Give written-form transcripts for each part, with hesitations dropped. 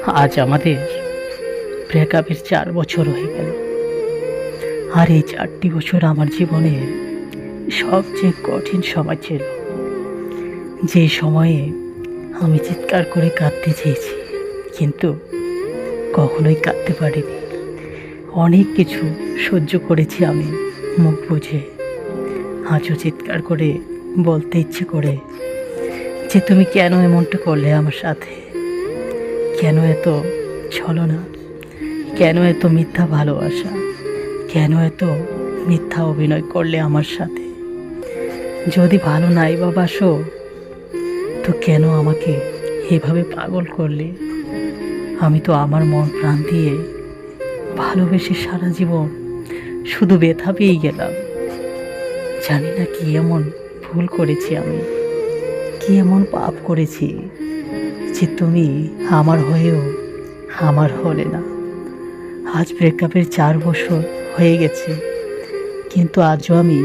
আজ আমাদের ব্রেকআপের 4 বছর হয়ে গেল। আর এই 4টি বছর আমার জীবনের সবচেয়ে কঠিন সময় ছিল। যে সময়ে আমি চিৎকার করে কাঁদতে চেয়েছি, কিন্তু কখনোই কাঁদতে পারিনি। অনেক কিছু সহ্য করেছি আমি মুখ বুঝে। আজও চিৎকার করে বলতে ইচ্ছে করে যে তুমি কেন এমনটা করলে আমার সাথে, কেন এত ছলনা, কেন এত মিথ্যা ভালোবাসা, কেন এত মিথ্যা অভিনয় করলে আমার সাথে। যদি ভালো নাই বা বাসো, তো কেন আমাকে এভাবে পাগল করলে? আমি তো আমার মন প্রাণ দিয়ে ভালোবেসে সারা জীবন শুধু ব্যথা পেয়েই গেলাম। জানি না কি এমন ভুল করেছি আমি, কি এমন পাপ করেছি যে তুমি আমার হয়েও আমার হলে না। আজ ব্রেকআপের 4 বছর হয়ে গেছে, কিন্তু আজও আমি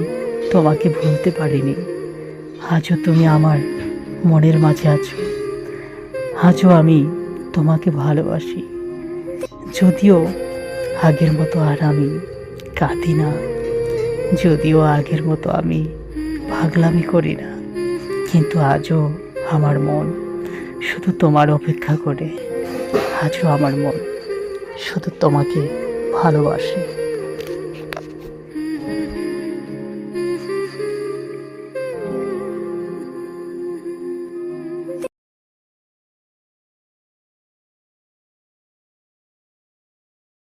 তোমাকে ভুলতে পারিনি। আজও তুমি আমার মনের মাঝে আছো। আজও আমি তোমাকে ভালোবাসি, যদিও আগের মতো আর আমি কাঁদি না, যদিও আগের মতো আমি পাগলামি করি না, কিন্তু আজও আমার মন শুধু তোমার অপেক্ষা করে। আজও আমার মন শুধু তোমাকে ভালোবাসে।